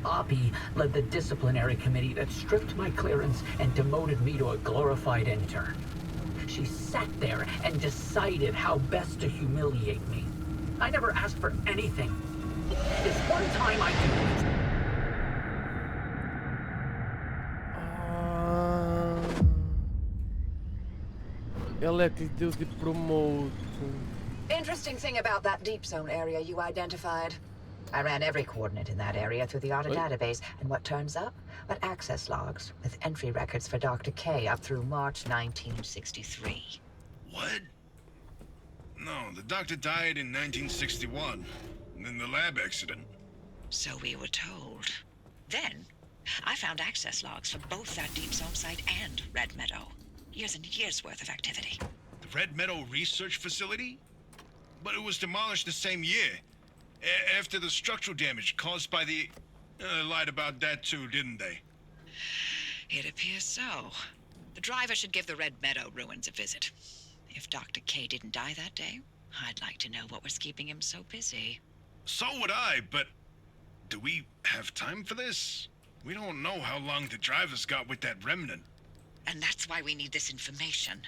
Oppie led the disciplinary committee that stripped my clearance and demoted me to a glorified intern. She sat there and decided how best to humiliate me. I never asked for anything. This one time I do. Ele é que lhe deu de promote. Interesting thing about that deep zone area you identified. I ran every coordinate in that area through the audit database, and what turns up? But access logs with entry records for Dr. K up through March 1963. What? No, the doctor died in 1961, in the lab accident. So we were told. Then, I found access logs for both that deep zone site and Red Meadow. Years and years worth of activity. The Red Meadow Research Facility? But it was demolished the same year. After the structural damage caused by the... lied about that too, didn't they? It appears so. The driver should give the Red Meadow ruins a visit. If Dr. K didn't die that day, I'd like to know what was keeping him so busy. So would I, but... do we have time for this? We don't know how long the driver's got with that remnant. And that's why we need this information.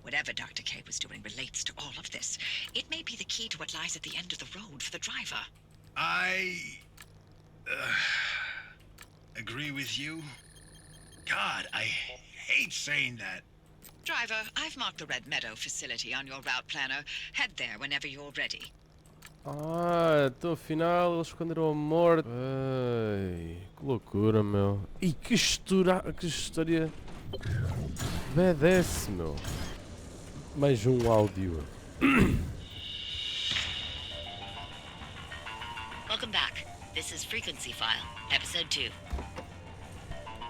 Whatever Dr. K was doing relates to all of this. It may be the key to what lies at the end of the road for the driver. I... agree with you. God, I hate saying that. Driver, I've marked the Red Meadow facility on your route planner. Head there whenever you're ready. Então afinal eles esconderam a morte. Ai, que loucura, meu. E que história badass, meu. Mais áudio. Welcome back. This is Frequency File, Episode 2.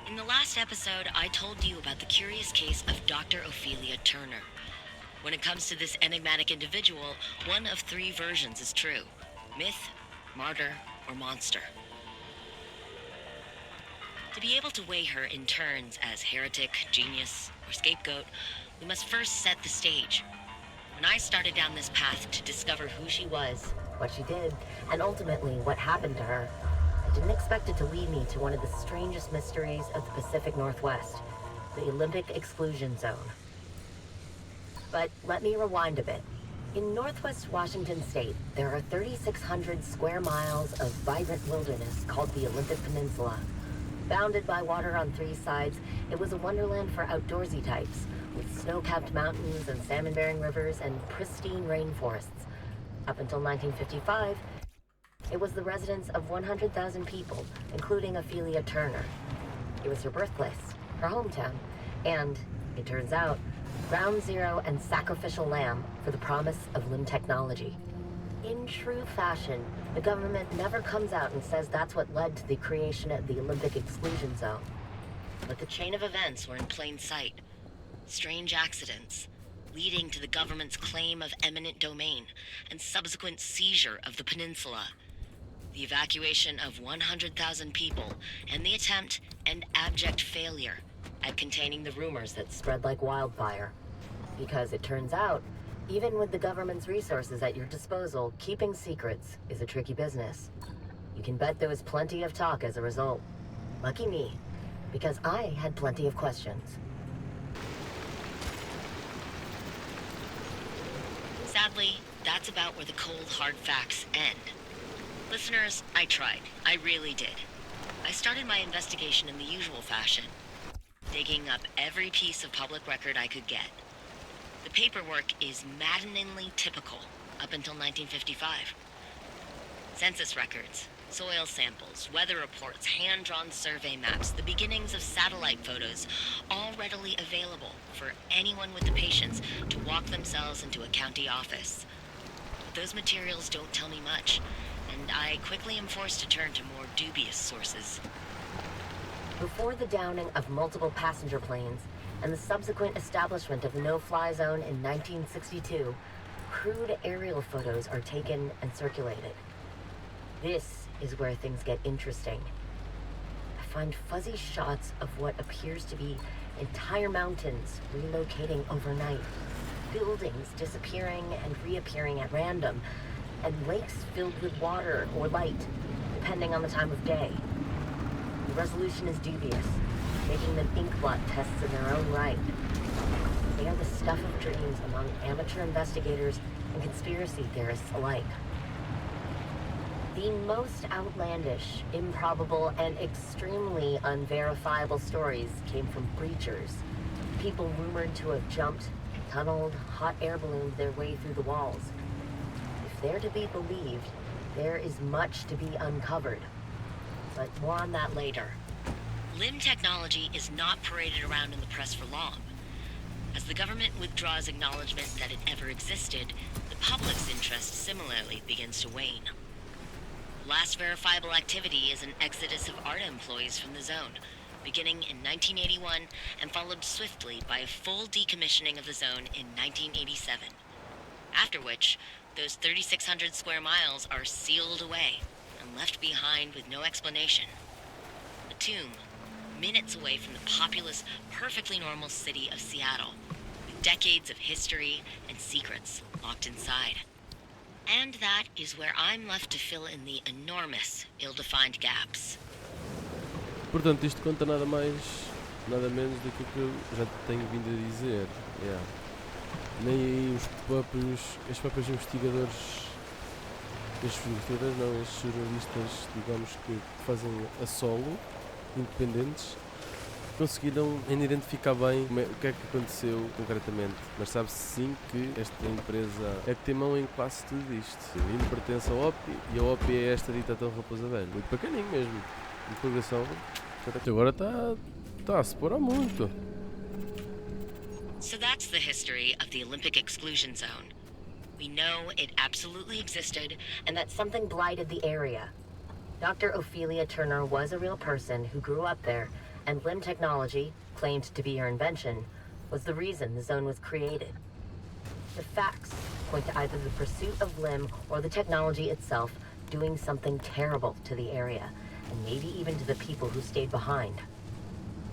In the last episode, I told you about the curious case of Dr. Ophelia Turner. When it comes to this enigmatic individual, one of three versions is true: myth, martyr, or monster. To be able to weigh her in turns as heretic, genius, or scapegoat, we must first set the stage. When I started down this path to discover who she was, what she did, and ultimately what happened to her, I didn't expect it to lead me to one of the strangest mysteries of the Pacific Northwest, the Olympic exclusion zone. But let me rewind a bit. In northwest Washington state, there are 3,600 square miles of vibrant wilderness called the Olympic Peninsula. Bounded by water on three sides, it was a wonderland for outdoorsy types, with snow-capped mountains and salmon-bearing rivers and pristine rainforests. Up until 1955, it was the residence of 100,000 people, including Ophelia Turner. It was her birthplace, her hometown, and, it turns out, ground zero and sacrificial lamb for the promise of limb technology. In true fashion, the government never comes out and says that's what led to the creation of the Olympic exclusion zone. but the chain of events were in plain sight. Strange accidents, leading to the government's claim of eminent domain and subsequent seizure of the peninsula. The evacuation of 100,000 people, and the attempt and abject failure at containing the rumors that spread like wildfire. Because it turns out, even with the government's resources at your disposal, keeping secrets is a tricky business. You can bet there was plenty of talk as a result. Lucky me, because I had plenty of questions. Sadly, that's about where the cold, hard facts end. Listeners, I tried. I really did. I started my investigation in the usual fashion, digging up every piece of public record I could get. The paperwork is maddeningly typical up until 1955. Census records, soil samples, weather reports, hand-drawn survey maps, the beginnings of satellite photos, all readily available for anyone with the patience to walk themselves into a county office. But those materials don't tell me much, and I quickly am forced to turn to more dubious sources. Before the downing of multiple passenger planes and the subsequent establishment of the no-fly zone in 1962, crude aerial photos are taken and circulated. This is where things get interesting. I find fuzzy shots of what appears to be entire mountains relocating overnight, buildings disappearing and reappearing at random, and lakes filled with water or light, depending on the time of day. The resolution is dubious, making them inkblot tests in their own right. They are the stuff of dreams among amateur investigators and conspiracy theorists alike. The most outlandish, improbable, and extremely unverifiable stories came from breachers, people rumored to have jumped, tunneled, hot air ballooned their way through the walls. If they're to be believed, there is much to be uncovered. But more on that later. LIM technology is not paraded around in the press for long. As the government withdraws acknowledgement that it ever existed, the public's interest similarly begins to wane. Last verifiable activity is an exodus of ARDA employees from the zone, beginning in 1981 and followed swiftly by a full decommissioning of the zone in 1987. After which, those 3,600 square miles are sealed away and left behind with no explanation. A tomb, minutes away from the populous, perfectly normal city of Seattle, with decades of history and secrets locked inside. And that is where I'm left to fill in the enormous, ill-defined gaps. Portanto, isto conta nada mais, nada menos do que eu já tenho vindo a dizer. Yeah. Nem aí os próprios investigadores, estes jornalistas, digamos que fazem a solo, independentes, conseguiram ainda identificar bem o que é que aconteceu concretamente, mas sabe-se sim que esta empresa é que tem mão em quase tudo isto. Ele pertence ao OPI e a OPI é esta dita tão raposa velha, muito bacaninho mesmo, de progressão. Agora está a se pôr a muito. So that's the history of the Olympic Exclusion Zone. We know it absolutely existed, And that something blighted the area. Dr. Ophelia Turner was a real person who grew up there, and LIM technology, claimed to be her invention, was the reason the zone was created. The facts point to either the pursuit of LIM or the technology itself doing something terrible to the area, and maybe even to the people who stayed behind.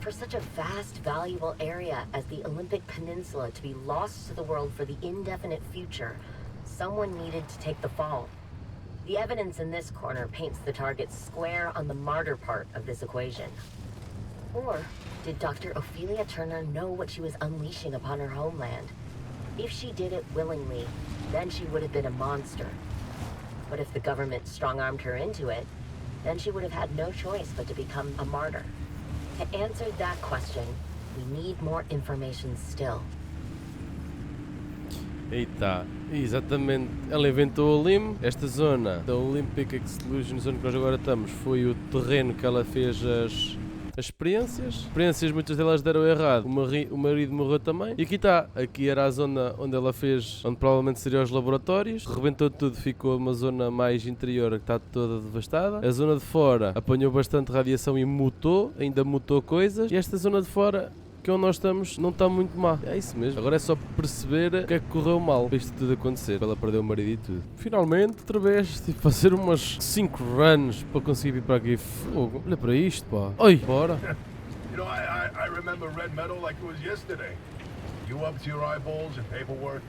For such a vast, valuable area as the Olympic Peninsula to be lost to the world for the indefinite future, someone needed to take the fall. The evidence in this corner paints the target square on the martyr part of this equation. Or did Dr. Ophelia Turner know what she was unleashing upon her homeland? If she did it willingly, then she would have been a monster. But if the government strong-armed her into it, then she would have had no choice but to become a martyr. To answer that question, we need more information still. Eita, exatamente, ela inventou a LIM, esta zona da Olympic Exclusion Zone que nós agora estamos, foi o terreno que ela fez as experiências, muitas delas deram errado, o marido morreu também, e aqui está, aqui era a zona onde ela fez, onde provavelmente seriam os laboratórios, rebentou tudo, ficou uma zona mais interior que está toda devastada, a zona de fora apanhou bastante radiação e ainda mutou coisas, e esta zona de fora, que é onde nós estamos, não está muito má. É isso mesmo. Agora é só perceber o que é que correu mal para isto tudo acontecer. Ela perdeu o marido e tudo. Finalmente, outra vez, tive que fazer umas 5 runs para conseguir vir para aqui. Fogo. Olha para isto, pá. Oi, bora. You know, I remember red metal like it was yesterday. You up to your eyeballs in paperwork.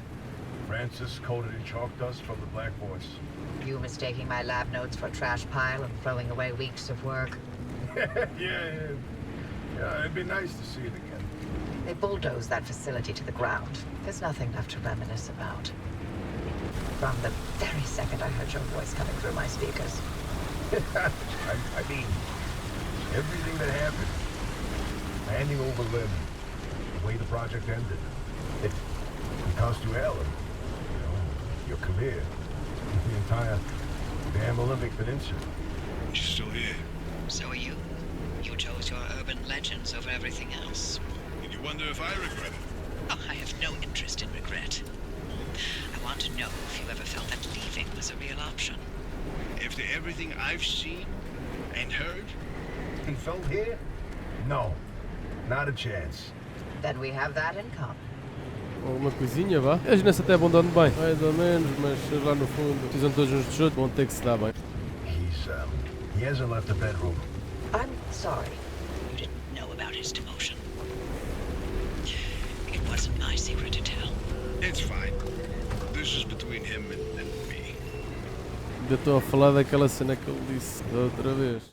Francis coated in chalk dust from the black horse. You mistaking my lab notes for trash pile and throwing away weeks of work. Yeah, it'd be nice to see it again. They bulldozed that facility to the ground. There's nothing left to reminisce about. From the very second I heard your voice coming through my speakers. I mean, everything that happened, handing over LIM, the way the project ended, it cost you Alan, you know, your career, the entire damn Olympic Peninsula. She's still here. So are you. You chose your urban legends over everything else. And you wonder if I regret it? Oh, I have no interest in regret. I want to know if you ever felt that leaving was a real option. After everything I've seen and heard? And felt here? No, not a chance. Then we have that in common. Alguma coisinha, vá. Eles nessa até vão dando bem. Mais ou menos, mas lá no fundo, precisam todos uns dos outros, vão ter que se dar bem. He hasn't left the bedroom. I'm sorry. You didn't know about his demotion. It wasn't my secret to tell. It's fine. This is between him and me. Ainda estou a falar daquela cena que ele disse da outra vez.